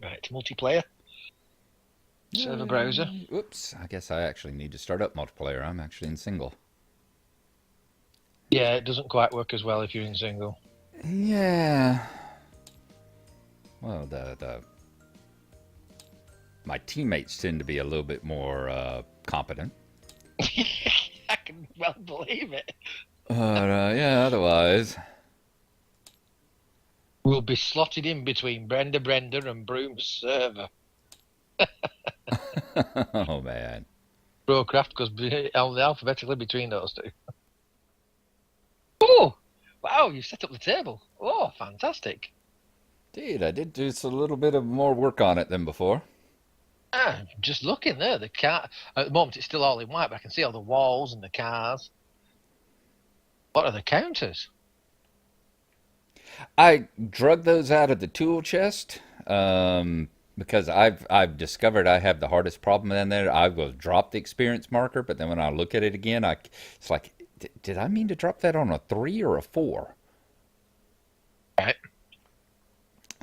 Right, multiplayer. Server browser. Whoops, I guess I actually need to start up multiplayer. I'm actually in single. Yeah, it doesn't quite work as well if you're in single. Yeah. Well, my teammates tend to be a little bit more competent. I can well believe it. But yeah, otherwise. We'll be slotted in between Brenda and Broom's server. Oh man. Brocraft goes alphabetically between those two. Oh, wow, you set up the table. Oh, fantastic. Indeed, I did do a little bit of more work on it than before. Just looking there, the car, at the moment it's still all in white, but I can see all the walls and the cars. What are the counters? I drug those out of the tool chest because I've discovered I have the hardest problem in there. I will drop the experience marker, but then when I look at it again, it's like, did I mean to drop that on a 3 or a 4? Right.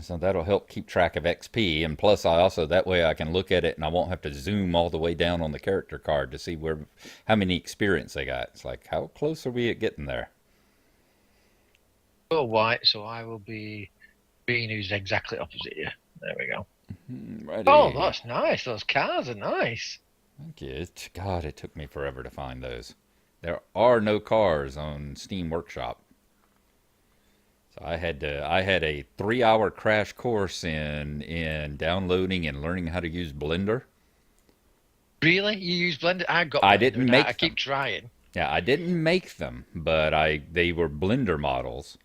So that'll help keep track of XP, and plus I also that way I can look at it and I won't have to zoom all the way down on the character card to see how many experience they got. It's like, how close are we at getting there? Oh, white, so I will be green, who's exactly opposite you. There we go. Ready. Oh, that's nice. Those cars are nice. Thank you. God, it took me forever to find those. There are no cars on Steam Workshop. So I had a 3-hour crash course in downloading and learning how to use Blender. Really? You use Blender? I've got I Blender didn't and make I them. keep trying. Yeah, I didn't make them, but they were Blender models.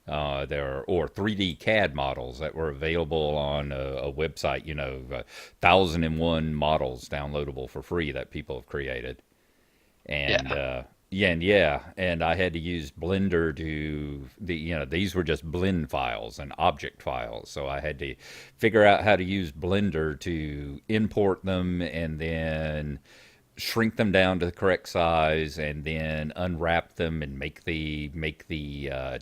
Or 3D CAD models that were available on a website. 1,001 models downloadable for free that people have created. And Yeah. and I had to use Blender to these were just blend files and object files, so I had to figure out how to use Blender to import them and then shrink them down to the correct size and then unwrap them and make the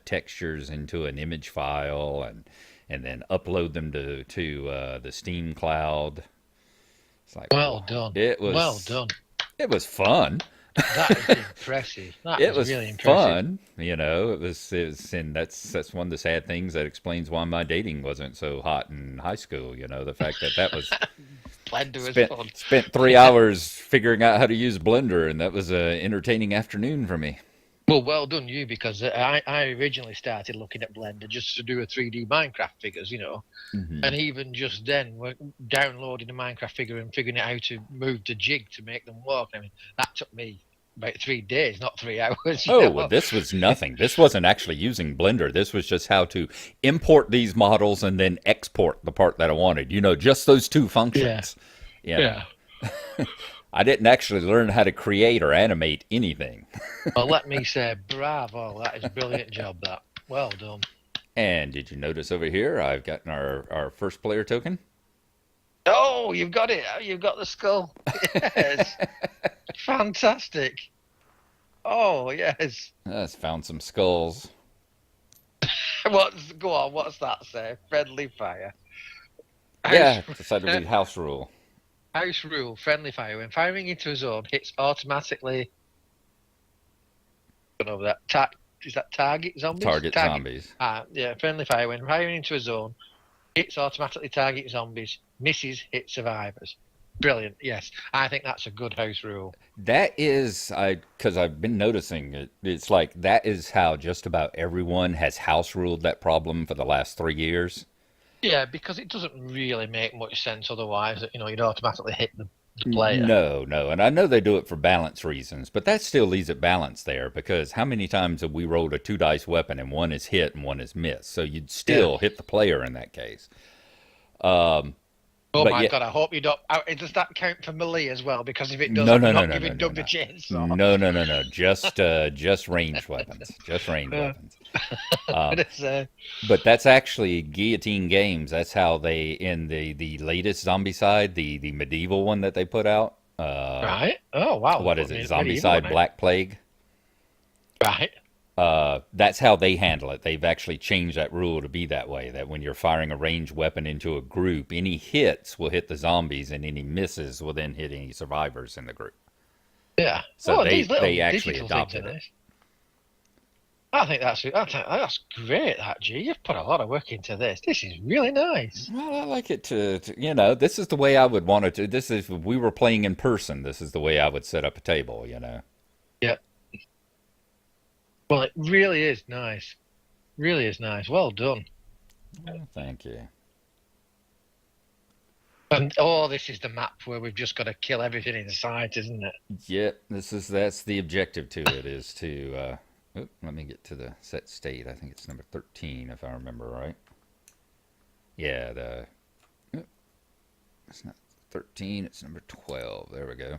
textures into an image file and then upload them to the Steam cloud. It's like, Well wow, done. it Well was done. it was fun. That is impressive. That It is was really impressive. fun, it was, and that's one of the sad things that explains why my dating wasn't so hot in high school. The fact that was Blender was spent fun. spent 3 hours figuring out how to use Blender, and that was an entertaining afternoon for me. Well done you, because I originally started looking at Blender just to do a 3D Minecraft figures. Hmm. And even just then, we're downloading a Minecraft figure and figuring out how to move the jig to make them work. I mean, that took me about 3 days, not 3 hours. Oh, well, this was nothing. This wasn't actually using Blender. This was just how to import these models and then export the part that I wanted. Just those two Yeah, functions. You know, yeah. I didn't actually learn how to create or animate anything. Well, let me say, bravo. That is a brilliant job. That. Well done. And did you notice over here, I've gotten our first player token? Oh, you've got it. You've got the skull. Yes. Fantastic. Oh, yes. Let's found some skulls. Go on, what's that say? Friendly fire. House, Yeah, decided to be house rule. house rule, friendly fire. When firing into a zone, hits automatically. I don't know that. Is that target zombies? Target zombies. Yeah, friendly fire. When firing into a zone, hits automatically target zombies, misses hit survivors. Brilliant. Yes, I think that's a good house rule. That is, because I've been noticing it. It's like that is how just about everyone has house ruled that problem for the last 3 years. Yeah, because it doesn't really make much sense otherwise that you'd automatically hit the player. No, no, and I know they do it for balance reasons, but that still leaves it balanced there because how many times have we rolled a 2 dice weapon and one is hit and one is missed? So you'd Yeah. still hit the player in that case. Um, Oh but my yeah, God! I hope you don't. Does that count for melee as well? Because if it does, no, I'm no, no, not no, no, giving no, Doug the no. chainsaw. No, no, no, no. Just ranged weapons. Just ranged Uh, weapons. Um, it's, but that's actually Guillotine Games. That's how they in the latest Zombicide, the medieval one that they put out. right. Oh wow! What is it? Zombicide Black Plague. Right. That's how they handle it. They've actually changed that rule to be that way. That when you're firing a ranged weapon into a group, any hits will hit the zombies, and any misses will then hit any survivors in the group. Yeah. So Oh, these they little actually digital things are adopted it. nice. I think that's great. That G, you've put a lot of work into this. This is really nice. Well, I like it to, this is the way I would want it to. This is, if we were playing in person, this is the way I would set up a table. Yeah. Well, it really is nice. Really is nice. Well done. Well, thank you. And oh, this is the map where we've just got to kill everything in sight, isn't it? Yep, that's the objective to it is to, let me get to the set state. I think it's number 13, if I remember right. Yeah, it's not 13, it's number 12. There we go.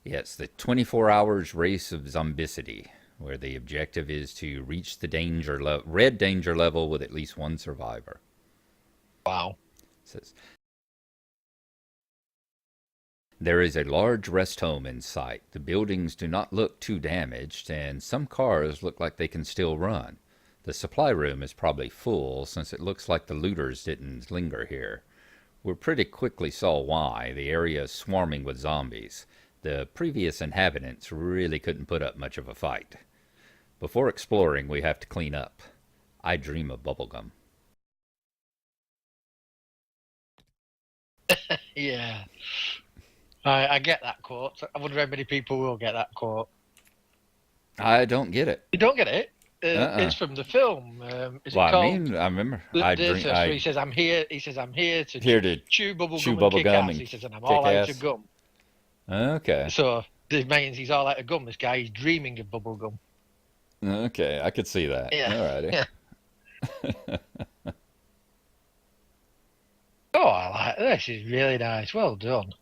Yeah, it's the 24 hours race of zombicity, where the objective is to reach the red danger level with at least one survivor. Wow. It says there is a large rest home in sight. The buildings do not look too damaged, and some cars look like they can still run. The supply room is probably full, since it looks like the looters didn't linger here. We pretty quickly saw why. The area is swarming with zombies. The previous inhabitants really couldn't put up much of a fight. Before exploring, we have to clean up. I dream of bubblegum. Yeah. I get that quote. I wonder how many people will get that quote. I don't get it. You don't get it? Uh-uh. It's from the film. Is Well, it called? I remember. He says, "I'm here." He says, "I'm here to Here to chew bubble chew gum and kick bubblegum ass." and He says, "And I'm kick all out ass. of gum." Okay. So this means he's all out of gum. This guy, he's dreaming of bubble gum. Okay, I could see that. Yeah. Alrighty. Yeah. Oh, I like this. Is really nice. Well done.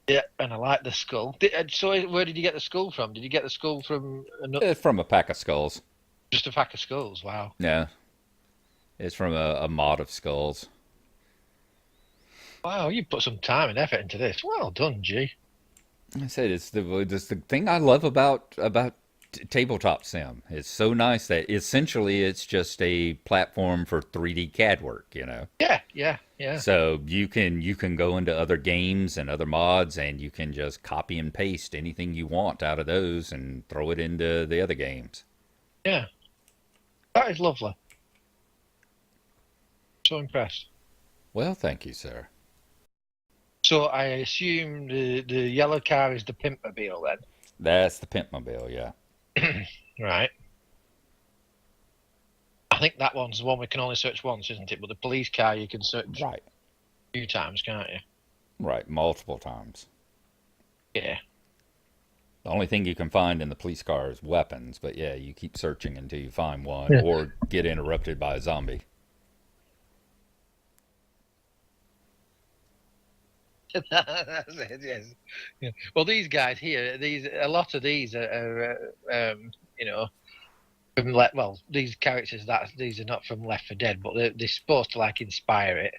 Yeah, and I like the skull. So, where did you get the skull from? Did you get the skull from It's from a pack of skulls. just a pack of skulls? Wow. Yeah. It's from a mod of skulls. Wow, you put some time and effort into this. Well done, G. I said it's the thing I love about tabletop sim. It's so nice that essentially it's just a platform for 3D CAD work. Yeah, yeah, yeah. So you can go into other games and other mods and you can just copy and paste anything you want out of those and throw it into the other games. Yeah. That is lovely. So impressed. Well, thank you, sir. So I assume the yellow car is the Pimpmobile then. That's the Pimpmobile, yeah. Right. I think that one's the one we can only search once, isn't it? But the police car you can search Right. a few times, can't you? Right, multiple times. Yeah. The only thing you can find in the police car is weapons, but yeah, you keep searching until you find one Yeah. or get interrupted by a zombie. That's it, yes. Yeah. Well, these guys here, a lot of these these characters these are not from Left 4 Dead, but they're supposed to like inspire it.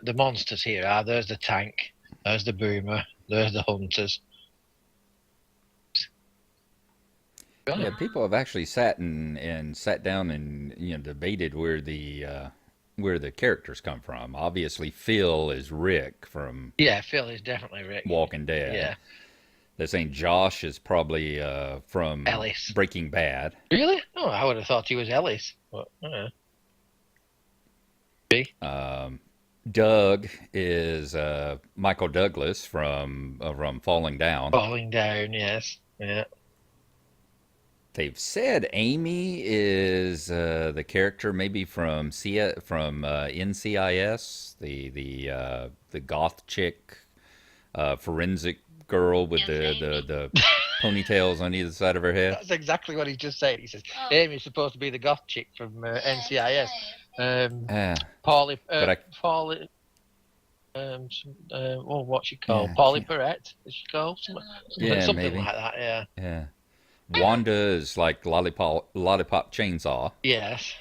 The monsters here are there's the tank, there's the boomer, there's the hunters. Yeah, people have actually sat down and debated where the characters come from. Obviously, Phil is Rick from Yeah, Phil is definitely Rick. Walking Dead. Yeah. They're saying Josh is probably from Ellis. Breaking Bad. Really? Oh, I would have thought he was Ellis. But, Doug is Michael Douglas from Falling Down. Falling Down, yes. Yeah. They've said Amy is the character maybe from NCIS, the goth chick, forensic girl with the ponytails on either side of her head. That's exactly what he just said. He says, Amy's supposed to be the goth chick from NCIS. Paulie, Paulie, what's she called? Yeah, Paulie Perrette, is she called? Something maybe. like that, yeah. Yeah. Wanda is like Lollipop Chainsaw. Yes.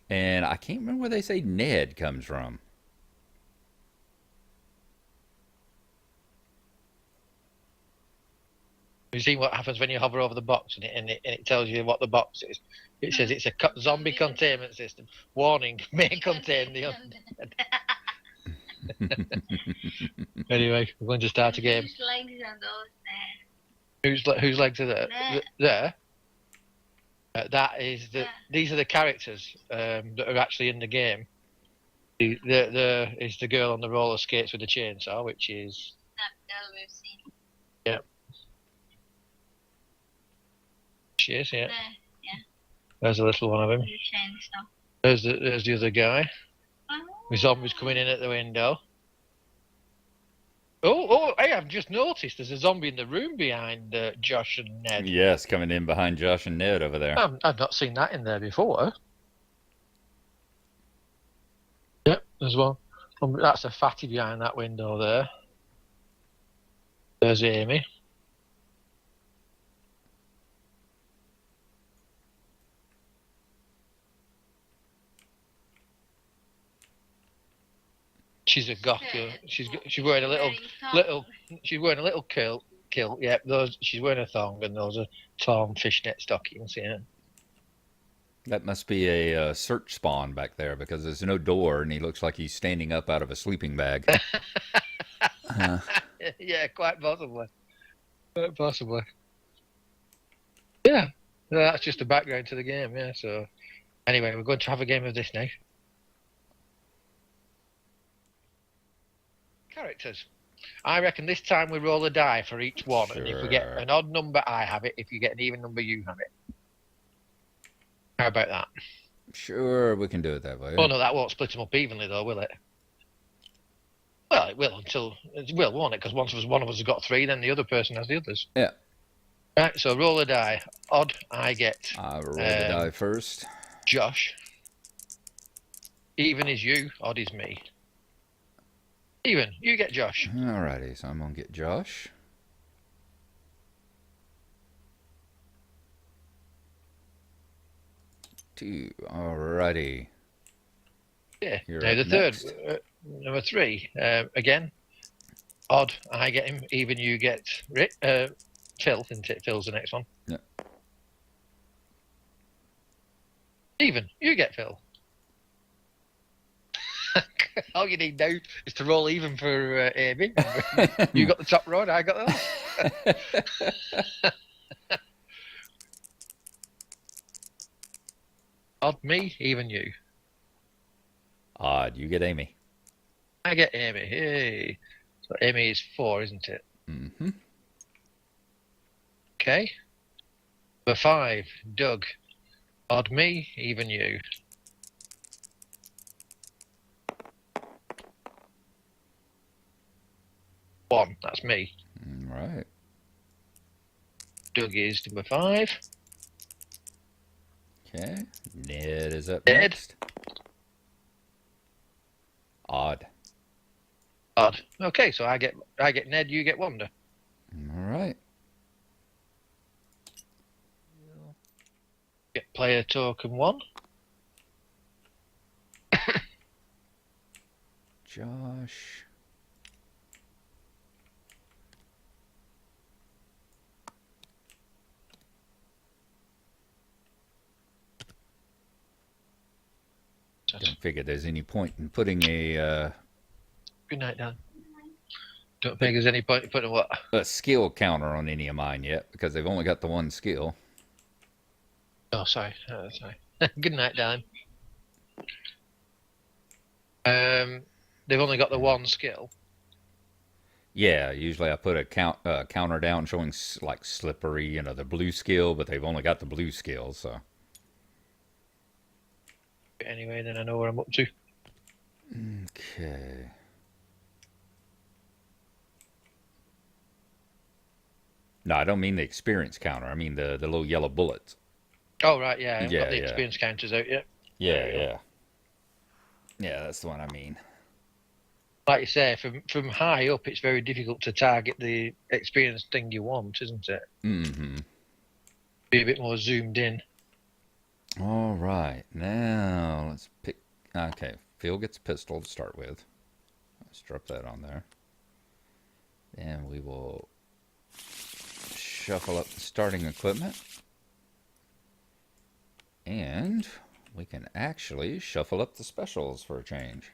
And I can't remember where they say Ned comes from. You've seen what happens when you hover over the box and it tells you what the box is. It says it's a zombie containment system. Warning, may contain the undead. Anyway, we're going to start a game. Whose legs are those there? Whose legs are there? There. That is the. Yeah. These are the characters that are actually in the game. The is the girl on the roller skates with the chainsaw, which is. That girl we've seen. Yeah. She is, yeah. There, yeah. There's a little one of him. With the chainsaw. There's the other guy. Oh. With zombies coming in at the window. Oh, hey, I've just noticed there's a zombie in the room behind Josh and Ned. Yes, coming in behind Josh and Ned over there. I've not seen that in there before. Yep, there's one. That's a fatty behind that window there. There's Amy. She's a goth girl. She's wearing a she's wearing a little kilt. Yeah, she's wearing a thong and those are torn fishnet stockings. Yeah. That must be a search spawn back there because there's no door and he looks like he's standing up out of a sleeping bag. Yeah, quite possibly. Quite possibly. Yeah, that's just the background to the game. Yeah. So, anyway, we're going to have a game of this now. Characters. I reckon this time we roll a die for each one, and if we get an odd number, I have it. If you get an even number, you have it. How about that? Sure, we can do it that way. Oh no, that won't split them up evenly, though, will it? Well, it will won't it? Because one of us has got 3, then the other person has the others. Yeah. Right. So roll a die. Odd, I get. I roll the die first. Josh. Even is you. Odd is me. Even, you get Josh. Alrighty, so I'm gonna get Josh. Two. Alrighty. Yeah. You're Now the up third, next. number 3. Again, odd. I get him. Even you get Phil. Isn't it? Phil's the next one. Yeah. Even you get Phil. All you need now is to roll even for Amy. You got the top row, I got the last. Odd, me, even you. Odd, you get Amy. I get Amy. Hey. So Amy is 4, isn't it? Mm-hmm. Okay. Number 5, Doug. Odd, me, even you. One, that's me. All right. Doug is number 5. Okay. Ned is up Ned. next. Odd. Odd. Okay, so I get Ned, you get Wanda. All right. Get player token 1. Josh. Don't figure there's any point in putting a Good night, Dan. Don't think there's any point in putting what? a skill counter on any of mine yet because they've only got the one skill. Oh, sorry. Sorry. Good night, Dan. They've only got the one skill. Yeah, usually I put a counter down showing like slippery, the blue skill, but they've only got the blue skill, so. Anyway, then I know where I'm up to. Okay. No, I don't mean the experience counter. I mean the little yellow bullets. Oh, right, yeah. I haven't got the Yeah. experience counters out yet. Yeah. Yeah, that's the one I mean. Like you say, from high up, it's very difficult to target the experience thing you want, isn't it? Mm-hmm. Be a bit more zoomed in. All right, now let's pick. Okay, Phil gets a pistol to start with. Let's drop that on there. And we will shuffle up the starting equipment. And we can actually shuffle up the specials for a change.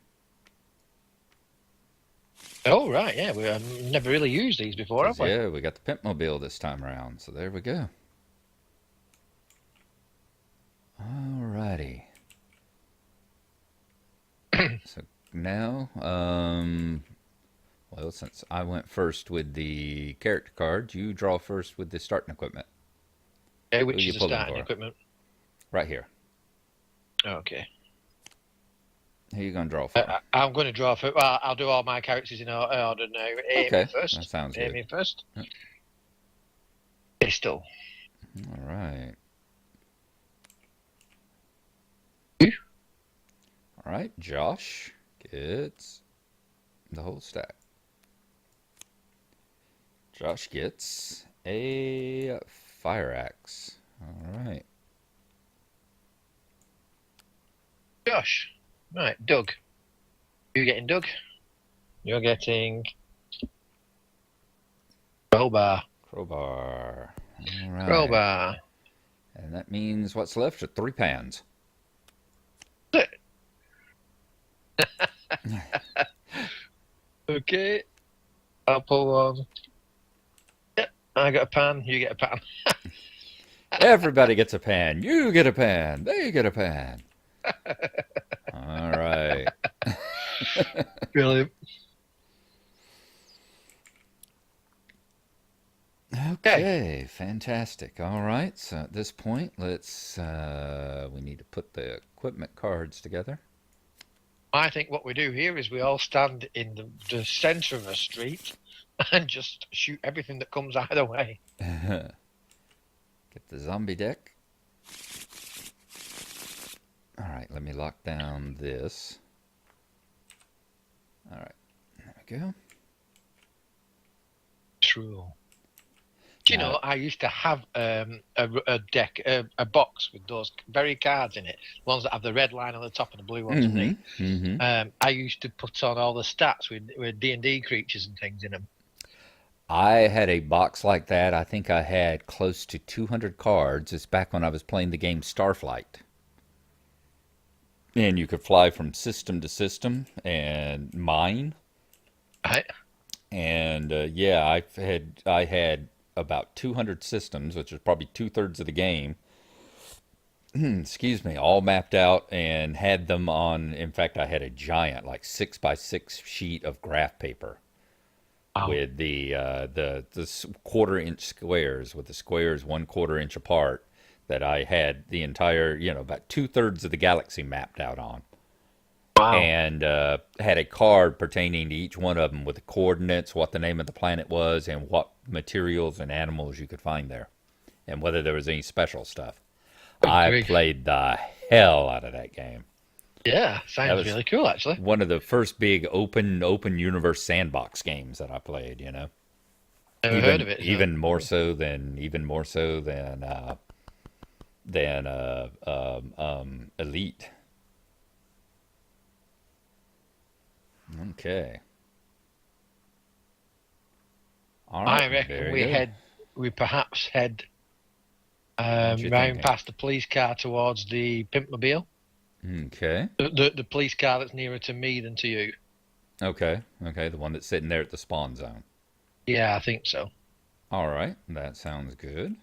Oh, right, yeah. We've never really used these before, have we? Yeah, we got the Pimpmobile this time around, so there we go. Alrighty. So now, well, since I went first with the character cards, you draw first with the starting equipment. Okay, Who which you is the pulling starting for? equipment? Right here. Okay. Who you gonna draw for? I'm going to draw for. Well, I'll do all my characters in order now. Amy Okay, first. that sounds good. Amy first. Yep. Pistol. All right. All right, Josh gets the whole stack. Josh gets a fire axe. All right. Josh. Right, Doug. You getting Doug? You're getting crowbar. Crowbar. All right. Crowbar. And that means what's left are 3 pans. Okay. I'll pull one. Yep. I got a pan. You get a pan. Everybody gets a pan. You get a pan. They get a pan. All right. Brilliant. Okay, fantastic. All right, so at this point, let's we need to put the equipment cards together. I think what we do here is we all stand in the centre of a street and just shoot everything that comes either way. Get the zombie deck. All right, let me lock down this. All right, there we go. True. Do you know, I used to have a deck, a box with those very cards in it, ones that have the red line on the top and the blue ones underneath. I used to put on all the stats with D&D creatures and things in them. I had a box like that. I think I had close to 200 cards. It's back when I was playing the game Starflight. And you could fly from system to system and mine. Right. And yeah, I had about 200 systems, which is probably 2/3 of the game. Excuse me, all mapped out and had them on. In fact, I had a giant, like 6x6 sheet of graph paper with the 1/4 inch squares, with the squares 1/4 inch apart. That I had the entire, about 2/3 of the galaxy mapped out on. Wow. And had a card pertaining to each one of them with the coordinates, what the name of the planet was, and what materials and animals you could find there, and whether there was any special stuff. I played the hell out of that game. Yeah, sounds really cool, actually. One of the first big open universe sandbox games that I played. Never heard of it. Even more so than Elite. Okay. All right. I reckon we perhaps head round past the police car towards the Pimpmobile. Okay. The police car that's nearer to me than to you. Okay. Okay. The one that's sitting there at the spawn zone. Yeah, I think so. All right. That sounds good.